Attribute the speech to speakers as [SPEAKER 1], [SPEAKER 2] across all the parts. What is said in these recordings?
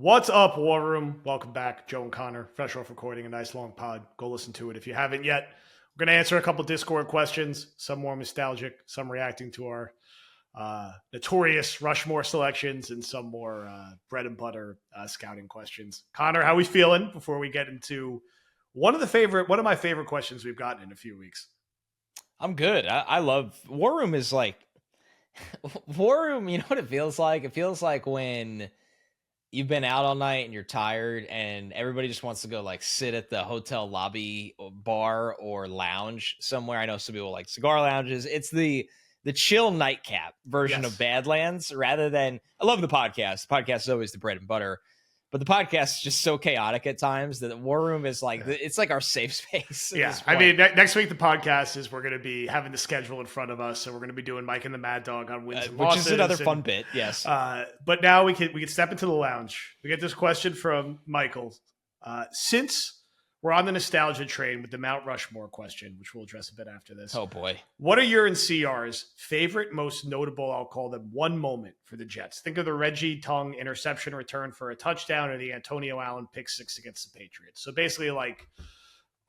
[SPEAKER 1] What's up, War Room? Welcome back. Joe and Connor, fresh off recording a nice long pod. Go listen to it if you haven't yet. We're going to answer a couple Discord questions, some more nostalgic, some reacting to our notorious Rushmore selections, and some more bread and butter scouting questions. Connor, how we feeling before we get into one of my favorite questions we've gotten in a few weeks?
[SPEAKER 2] I'm good. I love War Room is like War Room, you know what it feels like? It feels like when you've been out all night and you're tired and everybody just wants to go like sit at the hotel lobby or bar or lounge somewhere. I know some people like cigar lounges. It's the chill nightcap version of Badlands rather than I love the podcast. The podcast is always the bread and butter. But the podcast is just so chaotic at times that the War Room is like, it's like our safe space.
[SPEAKER 1] Yeah. I mean, next week, the podcast is we're going to be having the schedule in front of us. So we're going to be doing Mike and the Mad Dog on wins and losses.
[SPEAKER 2] Which is another fun bit. Yes.
[SPEAKER 1] But now we can step into the lounge. We get this question from Michael. Since we're on the nostalgia train with the Mount Rushmore question, which we'll address a bit after this.
[SPEAKER 2] Oh, boy.
[SPEAKER 1] What are your and CR's favorite, most notable, I'll call them, one moment for the Jets? Think of the Reggie Tongue interception return for a touchdown or the Antonio Allen pick six against the Patriots. So basically, like,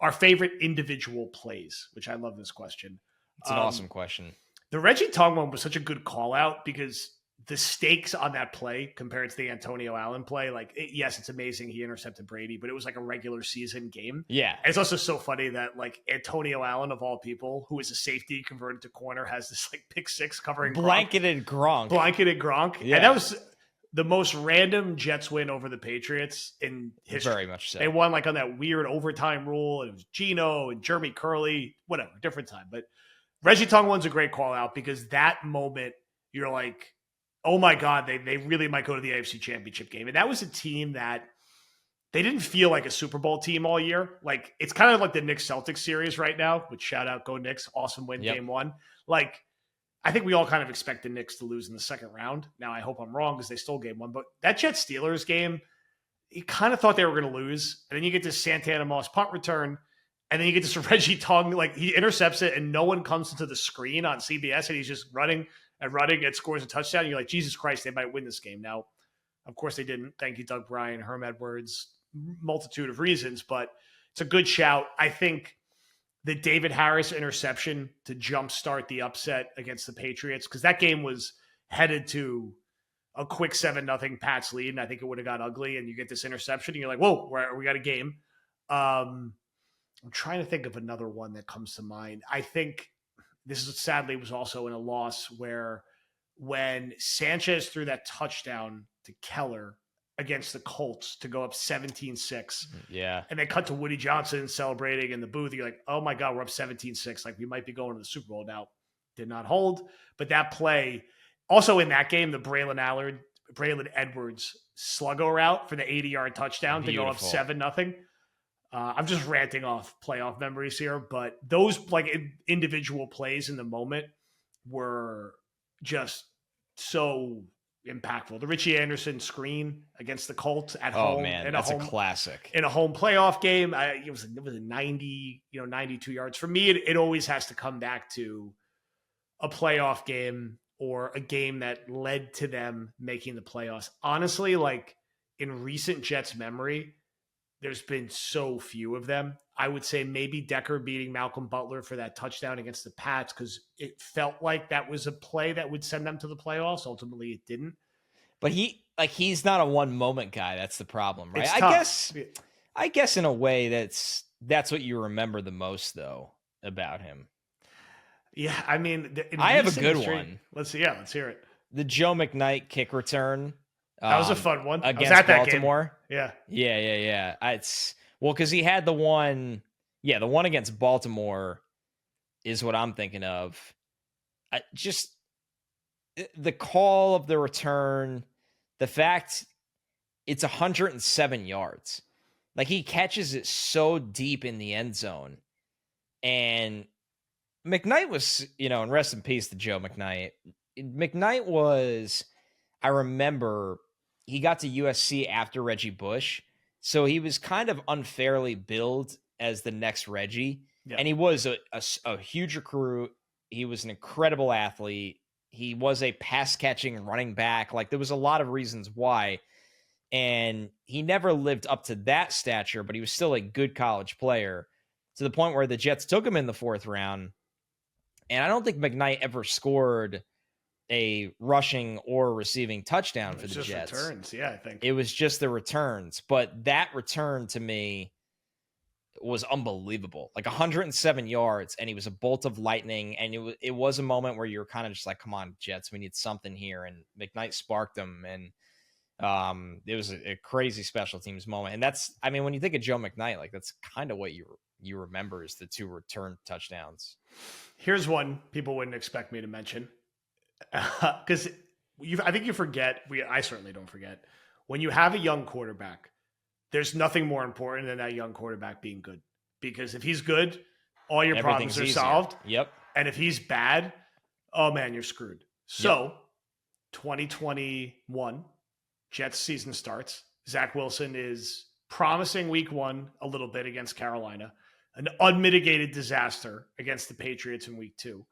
[SPEAKER 1] our favorite individual plays, which I love this question.
[SPEAKER 2] It's an awesome question.
[SPEAKER 1] The Reggie Tongue one was such a good call out because the stakes on that play compared to the Antonio Allen play, yes, it's amazing he intercepted Brady, but it was like a regular season game.
[SPEAKER 2] Yeah.
[SPEAKER 1] And it's also so funny that like Antonio Allen, of all people, who is a safety converted to corner, has this like pick six covering
[SPEAKER 2] Blanketed Gronk.
[SPEAKER 1] Yeah. And that was the most random Jets win over the Patriots in history.
[SPEAKER 2] Very much so.
[SPEAKER 1] They won like on that weird overtime rule, and it was Geno and Jeremy Curley, whatever, different time. But Reggie Tongue one's a great call out because that moment, you're like, oh my God, they really might go to the AFC Championship game. And that was a team that they didn't feel like a Super Bowl team all year. Like, it's kind of like the Knicks Celtics series right now, which shout out, go Knicks, awesome win game one. Like, I think we all kind of expect the Knicks to lose in the second round. Now, I hope I'm wrong because they stole game one. But that Jets Steelers game, you kind of thought they were going to lose. And then you get this Santana Moss punt return. And then you get this Reggie Tongue, like he intercepts it and no one comes into the screen on CBS and he's just running and scores a touchdown. And you're like, Jesus Christ, they might win this game. Now, of course they didn't. Thank you, Doug Bryan, Herm Edwards, multitude of reasons, but it's a good shout. I think the David Harris interception to jumpstart the upset against the Patriots, because that game was headed to a quick 7-0 Pats lead, and I think it would have got ugly, and you get this interception, and you're like, whoa, we got a game. I'm trying to think of another one that comes to mind. I think this is sadly was also in a loss where when Sanchez threw that touchdown to Keller against the Colts to go up 17-6.
[SPEAKER 2] Yeah.
[SPEAKER 1] And they cut to Woody Johnson celebrating in the booth. You're like, oh my God, we're up 17-6. Like we might be going to the Super Bowl now. Did not hold. But that play, also in that game, the Braylon Edwards sluggo route for the 80-yard touchdown to go up 7-0. I'm just ranting off playoff memories here, but those like individual plays in the moment were just so impactful. The Richie Anderson screen against the Colts at home.
[SPEAKER 2] Oh man, that's a classic.
[SPEAKER 1] In a home playoff game, it was a 92 yards. For me, it always has to come back to a playoff game or a game that led to them making the playoffs. Honestly, like in recent Jets memory, there's been so few of them. I would say maybe Decker beating Malcolm Butler for that touchdown against the Pats because it felt like that was a play that would send them to the playoffs. Ultimately, it didn't.
[SPEAKER 2] But he's not a one moment guy. That's the problem, right? I guess in a way that's what you remember the most though about him.
[SPEAKER 1] Yeah, I mean,
[SPEAKER 2] I have a good one.
[SPEAKER 1] Let's hear it.
[SPEAKER 2] The Joe McKnight kick return.
[SPEAKER 1] That was a fun one
[SPEAKER 2] against Baltimore.
[SPEAKER 1] Yeah.
[SPEAKER 2] It's because he had the one. Yeah, the one against Baltimore is what I'm thinking of. Just the call of the return, the fact it's 107 yards. Like he catches it so deep in the end zone, and McKnight was, and rest in peace to Joe McKnight. McKnight was, I remember. He got to USC after Reggie Bush, so he was kind of unfairly billed as the next Reggie. Yeah. And he was a huge recruit. He was an incredible athlete. He was a pass-catching running back. Like, there was a lot of reasons why. And he never lived up to that stature, but he was still a good college player to the point where the Jets took him in the 4th round. And I don't think McKnight ever scored a rushing or receiving touchdown for the
[SPEAKER 1] just
[SPEAKER 2] Jets.
[SPEAKER 1] Returns, yeah, I think
[SPEAKER 2] it was just the returns. But that return to me was unbelievable. Like 107 yards, and he was a bolt of lightning. And it was a moment where you were kind of just like, come on, Jets, we need something here. And McKnight sparked them, and it was a crazy special teams moment. And that's, I mean, when you think of Joe McKnight, like that's kind of what you remember is the 2 return touchdowns.
[SPEAKER 1] Here's one people wouldn't expect me to mention, because I think you forget. I certainly don't forget. When you have a young quarterback, there's nothing more important than that young quarterback being good. Because if he's good, all your problems are solved.
[SPEAKER 2] Yep.
[SPEAKER 1] And if he's bad, oh man, you're screwed. So, 2021, Jets season starts. Zach Wilson is promising week 1 a little bit against Carolina, an unmitigated disaster against the Patriots in week 2.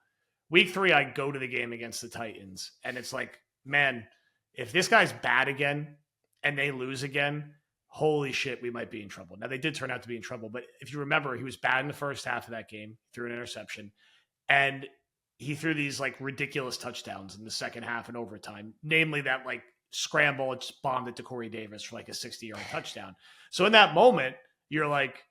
[SPEAKER 1] Week 3, I go to the game against the Titans, and it's like, man, if this guy's bad again and they lose again, holy shit, we might be in trouble. Now, they did turn out to be in trouble, but if you remember, he was bad in the first half of that game, threw an interception, and he threw these like ridiculous touchdowns in the second half and overtime, namely that like scramble and just bombed it to Corey Davis for like a 60-yard touchdown. So in that moment, you're like,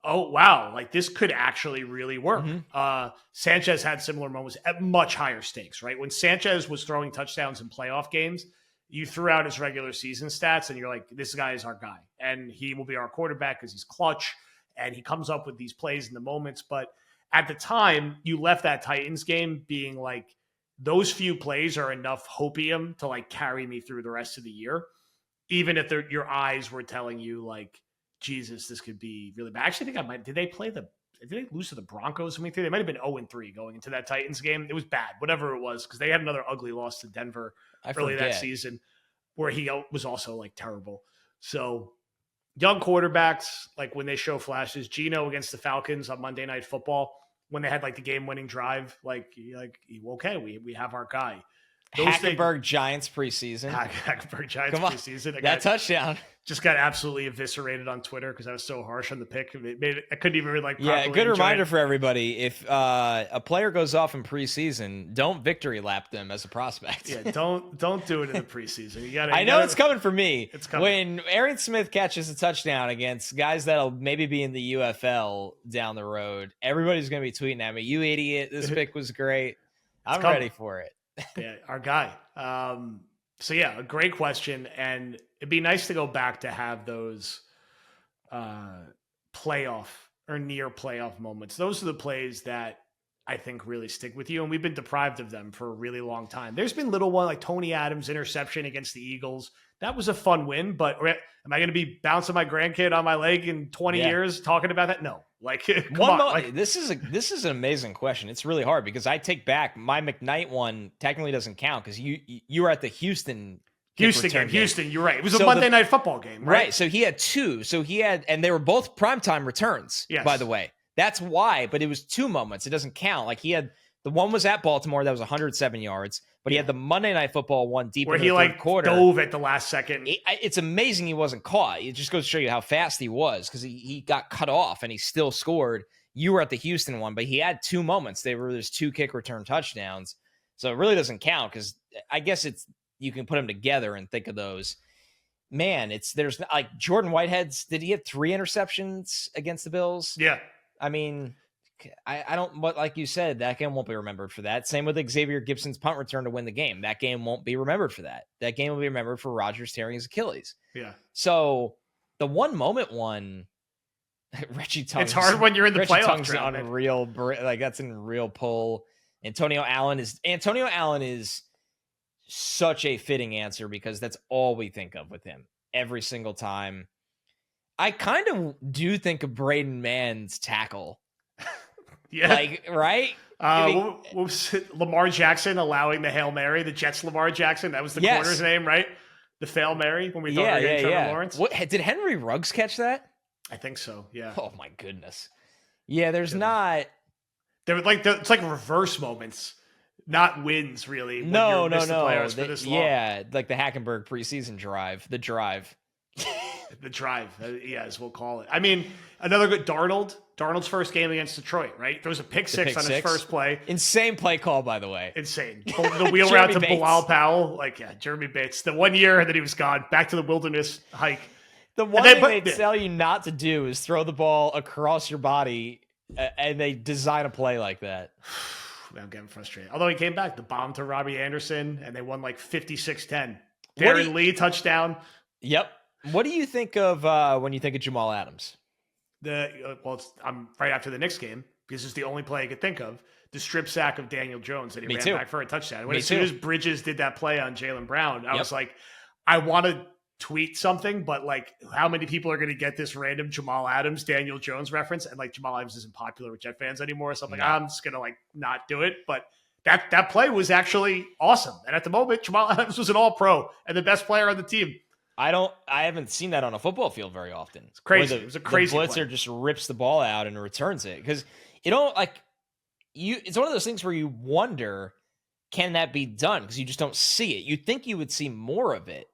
[SPEAKER 1] oh, wow, like this could actually really work.
[SPEAKER 2] Mm-hmm.
[SPEAKER 1] Sanchez had similar moments at much higher stakes, right? When Sanchez was throwing touchdowns in playoff games, you threw out his regular season stats and you're like, this guy is our guy and he will be our quarterback because he's clutch and he comes up with these plays in the moments. But at the time, you left that Titans game being like, those few plays are enough hopium to like carry me through the rest of the year, even if your eyes were telling you like, Jesus, this could be really bad. I actually think did they lose to the Broncos in week 3? They might have been 0-3 going into that Titans game. It was bad, whatever it was, because they had another ugly loss to Denver early that season where he was also like terrible. So young quarterbacks, like when they show flashes, Geno against the Falcons on Monday Night Football, when they had like the game-winning drive, okay, we have our guy.
[SPEAKER 2] Hackenberg Giants preseason.
[SPEAKER 1] Hackenberg Giants preseason.
[SPEAKER 2] That touchdown.
[SPEAKER 1] Just got absolutely eviscerated on Twitter because I was so harsh on the pick. I couldn't even
[SPEAKER 2] good reminder for everybody. If a player goes off in preseason, don't victory lap them as a prospect.
[SPEAKER 1] Yeah, don't do it in the preseason.
[SPEAKER 2] I know it's coming for me.
[SPEAKER 1] It's coming.
[SPEAKER 2] When Aaron Smith catches a touchdown against guys that'll maybe be in the UFL down the road, everybody's going to be tweeting at me, you idiot, this pick was great. I'm ready for it.
[SPEAKER 1] Yeah, our guy. So yeah, a great question, and it'd be nice to go back to have those playoff or near playoff moments. Those are the plays that I think really stick with you, and we've been deprived of them for a really long time. There's been little one like Tony Adams' interception against the Eagles. That was a fun win, but am I going to be bouncing my grandkid on my leg in 20 years talking about that? No.
[SPEAKER 2] This is an amazing question. It's really hard because I take back my McKnight one technically doesn't count because you were at the Houston game.
[SPEAKER 1] You're right. It was a Monday Night Football game, right?
[SPEAKER 2] So he had 2. And they were both primetime returns, by the way. That's why, but it was 2 moments. It doesn't count. Like he had, the one was at Baltimore, that was 107 yards, but he had the Monday Night Football one deep in the third quarter.
[SPEAKER 1] Where he dove at the last second.
[SPEAKER 2] It's amazing he wasn't caught. It just goes to show you how fast he was because he got cut off and he still scored. You were at the Houston one, but he had 2 moments. There's 2 kick return touchdowns. So it really doesn't count because I guess you can put them together and think of those. Man, there's like Jordan Whitehead's, did he have 3 interceptions against the Bills?
[SPEAKER 1] Yeah.
[SPEAKER 2] I mean, I don't, but like you said, that game won't be remembered for that. Same with Xavier Gibson's punt return to win the game. That game won't be remembered for that. That game will be remembered for Rodgers tearing his Achilles.
[SPEAKER 1] Yeah.
[SPEAKER 2] So the one moment one, Reggie Tongue.
[SPEAKER 1] It's hard when you're in the
[SPEAKER 2] Reggie
[SPEAKER 1] playoff
[SPEAKER 2] Tongue's
[SPEAKER 1] drought.
[SPEAKER 2] unreal, like that's in real pull. Antonio Allen is such a fitting answer because that's all we think of with him every single time. I kind of do think of Braden Mann's tackle.
[SPEAKER 1] Yeah.
[SPEAKER 2] Like, right?
[SPEAKER 1] What was it? Lamar Jackson allowing the Hail Mary, the Jets Lamar Jackson. That was the corner's name, right? The Fail Mary when we thought we were getting Trevor Lawrence.
[SPEAKER 2] Did Henry Ruggs catch that?
[SPEAKER 1] I think so, yeah.
[SPEAKER 2] Oh, my goodness. Yeah, there's not...
[SPEAKER 1] It's like reverse moments, not wins, really.
[SPEAKER 2] No.
[SPEAKER 1] For this long.
[SPEAKER 2] Yeah, like the Hackenberg preseason drive, the drive.
[SPEAKER 1] The drive, as we'll call it. I mean, another good Darnold's first game against Detroit, right? There was a pick six on his first play.
[SPEAKER 2] Insane play call, by the way.
[SPEAKER 1] Insane. The wheel route to Bilal Powell. Jeremy Bates. The 1 year that he was gone, back to the wilderness hike.
[SPEAKER 2] The one thing they tell you not to do is throw the ball across your body, and they design a play like that.
[SPEAKER 1] I'm getting frustrated. Although he came back, the bomb to Robbie Anderson, and they won 56-10. Darren Lee touchdown.
[SPEAKER 2] Yep. What do you think of when you think of Jamal Adams?
[SPEAKER 1] I'm right after the Knicks game because it's the only play I could think of. The strip sack of Daniel Jones that he ran back for a touchdown. As soon as Bridges did that play on Jaylen Brown, I was like, I want to tweet something, but how many people are going to get this random Jamal Adams, Daniel Jones reference? And Jamal Adams isn't popular with Jet fans anymore. So I'm just going to not do it. But that play was actually awesome. And at the moment, Jamal Adams was an all-pro and the best player on the team.
[SPEAKER 2] I haven't seen that on a football field very often.
[SPEAKER 1] It's crazy. It was a crazy
[SPEAKER 2] blitzer
[SPEAKER 1] play.
[SPEAKER 2] Just rips the ball out and returns it. Because it's one of those things where you wonder, can that be done? Because you just don't see it. You'd think you would see more of it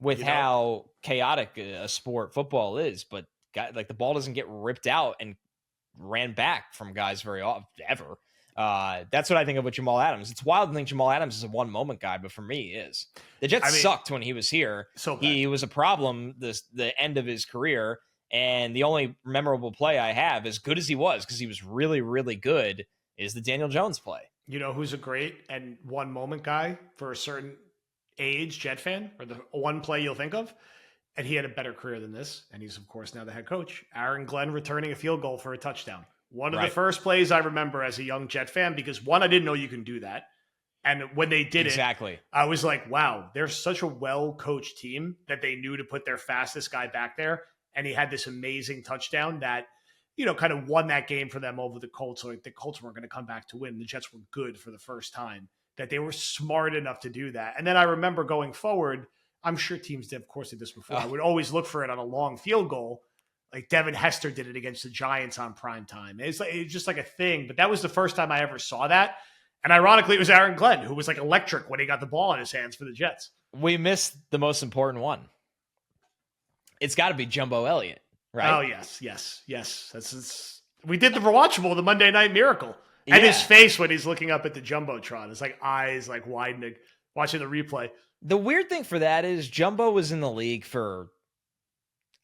[SPEAKER 2] with how chaotic a sport football is, but the ball doesn't get ripped out and ran back from guys very often, ever. That's what I think of with Jamal Adams. It's wild to think Jamal Adams is a one moment guy, but for me, he is. The Jets sucked when he was here.
[SPEAKER 1] So bad.
[SPEAKER 2] He was a problem the end of his career, and the only memorable play I have, as good as he was, because he was really, really good, is the Daniel Jones play.
[SPEAKER 1] You know who's a great and one moment guy for a certain age, Jet fan, or the one play you'll think of? And he had a better career than this, and he's, of course, now the head coach. Aaron Glenn returning a field goal for a touchdown. One of the first plays I remember as a young Jet fan, because one, I didn't know you can do that. And when they did it, I was like, wow, they're such a well-coached team that they knew to put their fastest guy back there. And he had this amazing touchdown that, kind of won that game for them over the Colts. So the Colts weren't going to come back to win. The Jets were good for the first time, that they were smart enough to do that. And then I remember going forward, I'm sure teams did, of course, did this before. I would always look for it on a long field goal. Like Devin Hester did it against the Giants on prime time. It's just like a thing, but that was the first time I ever saw that. And ironically, it was Aaron Glenn, who was electric when he got the ball in his hands for the Jets.
[SPEAKER 2] We missed the most important one. It's got to be Jumbo Elliott, right?
[SPEAKER 1] Oh, yes. We did the rewatchable, the Monday Night Miracle. And his face when he's looking up at the Jumbotron. It's eyes widening, watching the replay.
[SPEAKER 2] The weird thing for that is Jumbo was in the league for,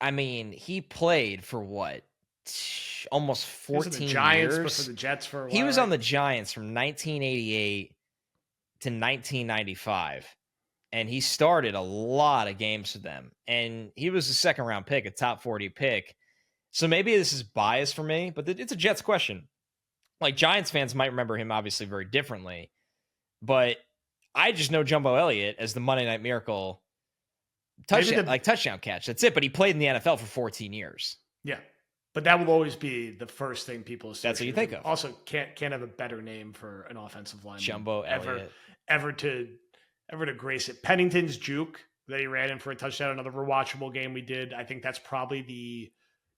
[SPEAKER 2] he played for what? Almost 14
[SPEAKER 1] the Giants,
[SPEAKER 2] years.
[SPEAKER 1] But for the Jets for a while.
[SPEAKER 2] He was on the Giants from 1988 to 1995. And he started a lot of games for them. And he was a second round pick, a top 40 pick. So maybe this is biased for me, but it's a Jets question. Giants fans might remember him obviously very differently. But I just know Jumbo Elliott as the Monday Night Miracle touchdown catch. That's it. But he played in the NFL for 14 years.
[SPEAKER 1] Yeah. But that will always be the first thing people say.
[SPEAKER 2] That's what you think of.
[SPEAKER 1] Also, can't have a better name for an offensive lineman.
[SPEAKER 2] Jumbo Elliott.
[SPEAKER 1] Ever to grace it. Pennington's juke that he ran in for a touchdown, another rewatchable game we did. I think that's probably the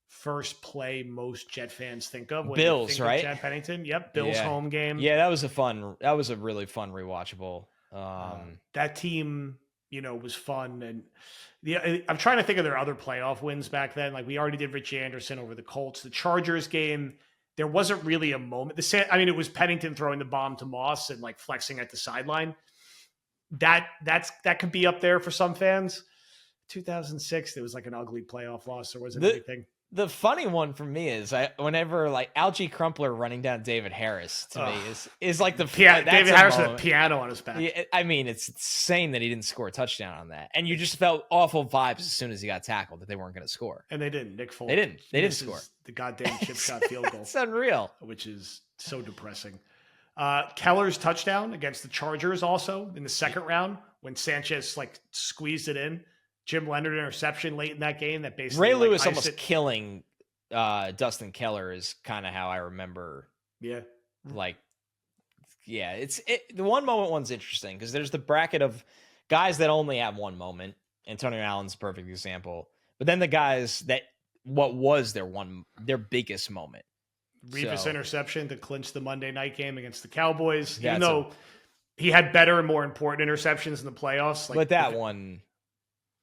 [SPEAKER 1] first play most Jet fans think of. When
[SPEAKER 2] Bills,
[SPEAKER 1] think
[SPEAKER 2] right?
[SPEAKER 1] Of Chad Pennington. Yep. Bills home game.
[SPEAKER 2] Yeah, that was a really fun rewatchable.
[SPEAKER 1] That team, was fun. And I'm trying to think of their other playoff wins back then. We already did Richie Anderson over the Colts. The Chargers game, there wasn't really a moment. It was Pennington throwing the bomb to Moss and flexing at the sideline. That could be up there for some fans. 2006, there was an ugly playoff loss. There wasn't anything.
[SPEAKER 2] The funny one for me is whenever Algie Crumpler running down David Harris to me is the
[SPEAKER 1] David Harris with a piano on his back.
[SPEAKER 2] Yeah, it's insane that he didn't score a touchdown on that, and you just felt awful vibes as soon as he got tackled that they weren't going to score,
[SPEAKER 1] and they didn't. Nick Foles,
[SPEAKER 2] they didn't score
[SPEAKER 1] the goddamn chip shot field goal.
[SPEAKER 2] It's unreal,
[SPEAKER 1] which is so depressing. Keller's touchdown against the Chargers also in the second round when Sanchez squeezed it in. Jim Leonard interception late in that game that basically
[SPEAKER 2] Ray Lewis almost killing Dustin Keller is kind of how I remember.
[SPEAKER 1] Yeah.
[SPEAKER 2] The one moment one's interesting because there's the bracket of guys that only have one moment. Antonio Allen's a perfect example. But then the guys that what was their biggest moment.
[SPEAKER 1] Revis interception to clinch the Monday night game against the Cowboys. Even though he had better and more important interceptions in the playoffs.
[SPEAKER 2] But that one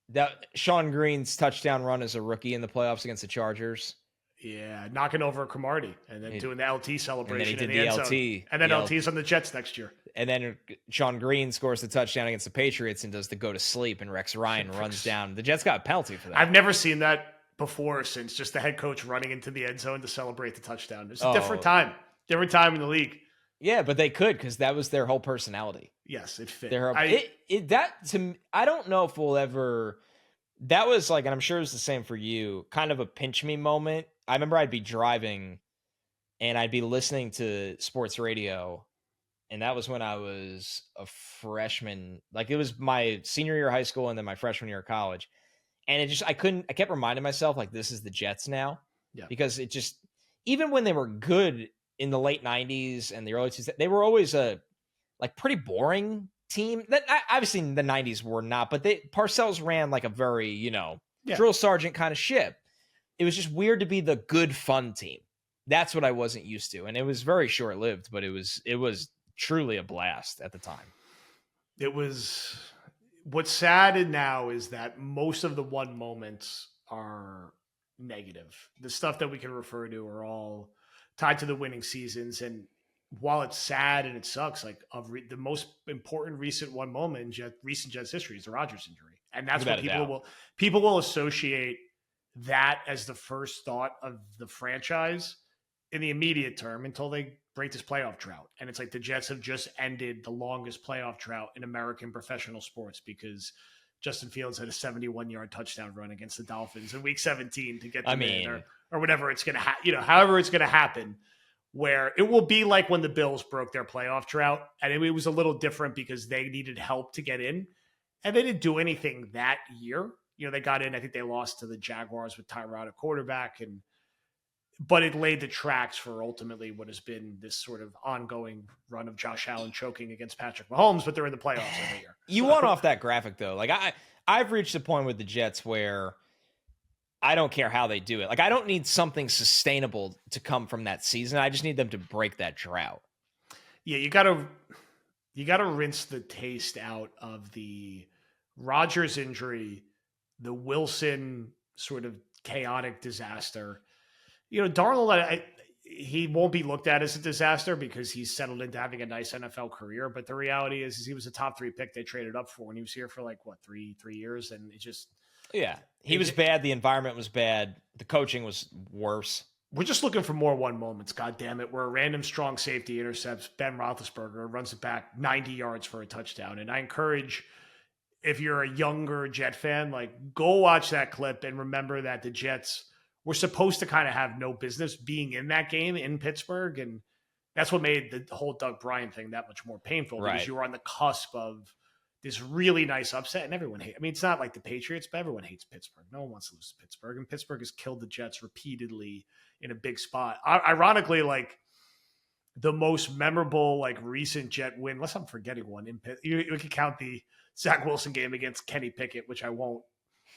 [SPEAKER 2] That Sean Green's touchdown run as a rookie in the playoffs against the Chargers.
[SPEAKER 1] Yeah, knocking over Cromartie and then doing the LT celebration
[SPEAKER 2] did
[SPEAKER 1] in the end
[SPEAKER 2] LT,
[SPEAKER 1] zone. And then LT's on the Jets next year.
[SPEAKER 2] And then Sean Green scores the touchdown against the Patriots and does the go to sleep, and Rex Ryan runs down. The Jets got a penalty for that.
[SPEAKER 1] I've never seen that before since just the head coach running into the end zone to celebrate the touchdown. It's a different time in the league.
[SPEAKER 2] Yeah, but they could because that was their whole personality.
[SPEAKER 1] Yes, it fit.
[SPEAKER 2] I don't know if we'll ever. That was like, and I'm sure it was the same for you, kind of a pinch me moment. I remember I'd be driving and I'd be listening to sports radio. And that was when I was a freshman. Like, it was my senior year of high school and then my freshman year of college. And I kept reminding myself, like, this is the Jets now.
[SPEAKER 1] Yeah.
[SPEAKER 2] Because it just, even when they were good in the late 90s and the early 2000s, they were always a, like, pretty boring team. That obviously in the 90s were not, but Parcells ran like a very, drill sergeant kind of ship. It was just weird to be the good fun team. That's what I wasn't used to. And it was very short lived, but it was truly a blast at the time.
[SPEAKER 1] It was. What's sad now is that most of the one moments are negative. The stuff that we can refer to are all tied to the winning seasons. And while it's sad and it sucks, like the most important recent one moment in recent Jets history is the Rodgers injury. And that's what people will associate that as the first thought of the franchise in the immediate term until they break this playoff drought. And it's like the Jets have just ended the longest playoff drought in American professional sports because Justin Fields had a 71-yard touchdown run against the Dolphins in week 17 to get them in or whatever it's going to however it's going to happen, where it will be like when the Bills broke their playoff drought. And it was a little different because they needed help to get in and they didn't do anything that year. They got in, I think they lost to the Jaguars with Tyrod at quarterback but it laid the tracks for ultimately what has been this sort of ongoing run of Josh Allen choking against Patrick Mahomes, but they're in the playoffs every year.
[SPEAKER 2] You want off that graphic, though. Like, I've reached a point with the Jets where I don't care how they do it. Like, I don't need something sustainable to come from that season. I just need them to break that drought.
[SPEAKER 1] Yeah, you gotta rinse the taste out of the Rodgers injury, the Wilson sort of chaotic disaster. Darnold, he won't be looked at as a disaster because he's settled into having a nice NFL career. But the reality is he was a top 3 pick they traded up for, and he was here for three years, and it just
[SPEAKER 2] he was bad. The environment was bad. The coaching was worse.
[SPEAKER 1] We're just looking for more one moments. God damn it! Where a random strong safety intercepts Ben Roethlisberger, runs it back 90 yards for a touchdown, and I encourage. If you're a younger Jet fan, go watch that clip and remember that the Jets were supposed to kind of have no business being in that game in Pittsburgh. And that's what made the whole Doug Bryant thing that much more painful because you were on the cusp of this really nice upset and everyone hates. I mean, it's not like the Patriots, but everyone hates Pittsburgh. No one wants to lose to Pittsburgh. And Pittsburgh has killed the Jets repeatedly in a big spot. Ironically, the most memorable, recent Jet win, unless I'm forgetting one, you could count the Zach Wilson game against Kenny Pickett, which I won't.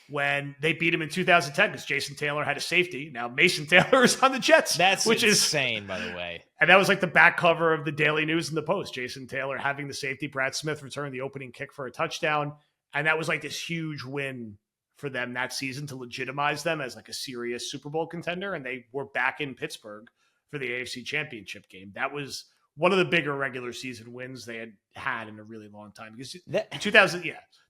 [SPEAKER 1] When they beat him in 2010 because Jason Taylor had a safety. Now Mason Taylor is on the Jets.
[SPEAKER 2] Which is insane, by the way.
[SPEAKER 1] And that was the back cover of the Daily News and the Post. Jason Taylor having the safety. Brad Smith returned the opening kick for a touchdown. And that was this huge win for them that season to legitimize them as a serious Super Bowl contender. And they were back in Pittsburgh for the AFC Championship game. That was one of the bigger regular season wins they had in a really long time because the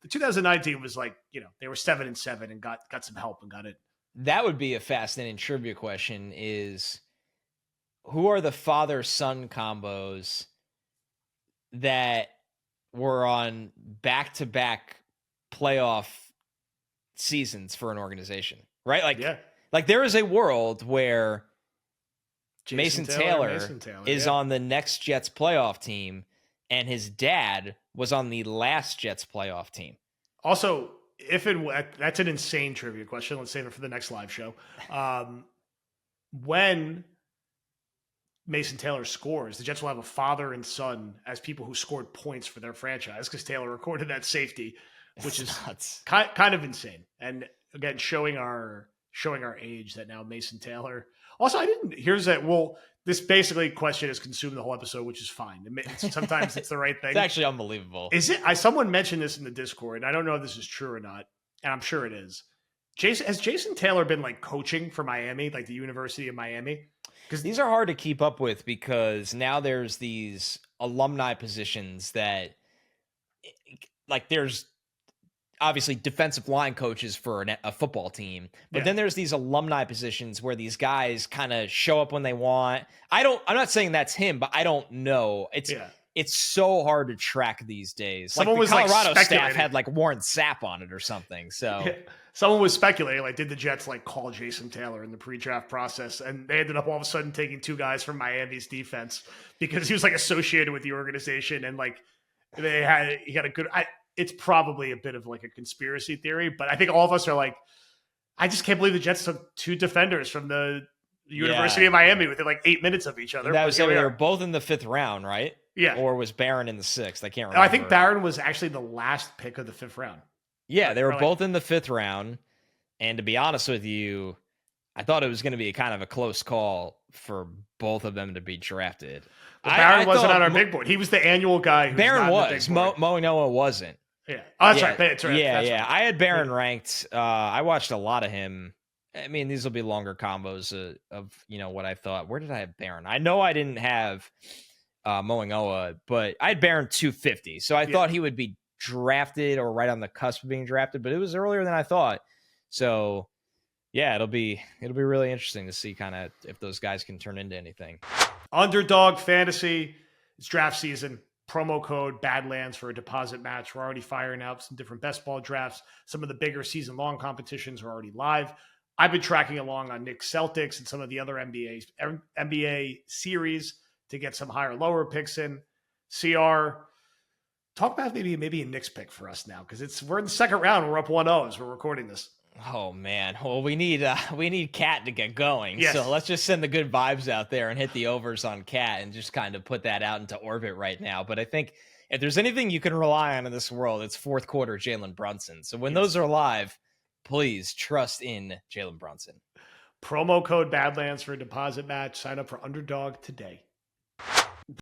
[SPEAKER 1] 2019 was they were 7-7 and got some help and got it.
[SPEAKER 2] That would be a fascinating trivia question is who are the father-son combos that were on back-to-back playoff seasons for an organization, right? There is a world where Mason Taylor is on the next Jets playoff team, and his dad was on the last Jets playoff team.
[SPEAKER 1] Also, that's an insane trivia question. Let's save it for the next live show. When Mason Taylor scores, the Jets will have a father and son as people who scored points for their franchise because Taylor recorded that safety, which is kind of insane. And again, showing our age that now Mason Taylor. Also, this basically question has consumed the whole episode, which is fine. Sometimes it's the right thing.
[SPEAKER 2] It's actually unbelievable.
[SPEAKER 1] Is it? Someone mentioned this in the Discord, and I don't know if this is true or not. and I'm sure it is. Has Jason Taylor been like coaching for Miami, like the University of Miami?
[SPEAKER 2] Because these are hard to keep up with because now there's these alumni positions that, like, there's obviously defensive line coaches for a football team, but then there's these alumni positions where these guys kind of show up when they want. I'm not saying that's him, but I don't know. It's so hard to track these days.
[SPEAKER 1] Someone
[SPEAKER 2] like the
[SPEAKER 1] was
[SPEAKER 2] Colorado
[SPEAKER 1] like
[SPEAKER 2] staff had like Warren Sapp on it or something. So
[SPEAKER 1] someone was speculating, like, did the Jets like call Jason Taylor in the pre-draft process? And they ended up all of a sudden taking two guys from Miami's defense because he was like associated with the organization, and like he had a good. It's probably a bit of like a conspiracy theory, but I think all of us are like, I just can't believe the Jets took two defenders from the University of Miami within like 8 minutes of each other.
[SPEAKER 2] That was, they were both in the 5th round, right?
[SPEAKER 1] Yeah.
[SPEAKER 2] Or was Barron in the 6th? I can't remember.
[SPEAKER 1] I think Barron was actually the last pick of the 5th round.
[SPEAKER 2] Yeah, they were both in the 5th round. And to be honest with you, I thought it was going to be kind of a close call for both of them to be drafted.
[SPEAKER 1] Well, Barron wasn't on our big board. He was the annual guy.
[SPEAKER 2] Barron was. Mo Noah wasn't.
[SPEAKER 1] Yeah. Oh, that's right. That's right.
[SPEAKER 2] Yeah,
[SPEAKER 1] that's
[SPEAKER 2] yeah.
[SPEAKER 1] Right.
[SPEAKER 2] I had Barron ranked. I watched a lot of him. I mean, these will be longer combos of what I thought. Where did I have Barron? I know I didn't have Moingoa, but I had Barron 250. So I thought he would be drafted or right on the cusp of being drafted, but it was earlier than I thought. So yeah, it'll be really interesting to see kind of if those guys can turn into anything.
[SPEAKER 1] Underdog Fantasy. It's draft season. Promo code Badlands for a deposit match. We're already firing out some different best ball drafts. Some of the bigger season-long competitions are already live. I've been tracking along on Knicks Celtics and some of the other NBA series to get some higher, lower picks in. CR, talk about maybe a Knicks pick for us now, because we're in the second round. We're up 1-0 as we're recording this.
[SPEAKER 2] Oh man, well we need Cat to get going.
[SPEAKER 1] Yes.
[SPEAKER 2] So let's just send the good vibes out there and hit the overs on Cat and just kind of put that out into orbit right now. But I think if there's anything you can rely on in this world, it's fourth quarter Jalen Brunson. So when those are live, please trust in Jalen Brunson.
[SPEAKER 1] Promo code Badlands for a deposit match. Sign up for Underdog today.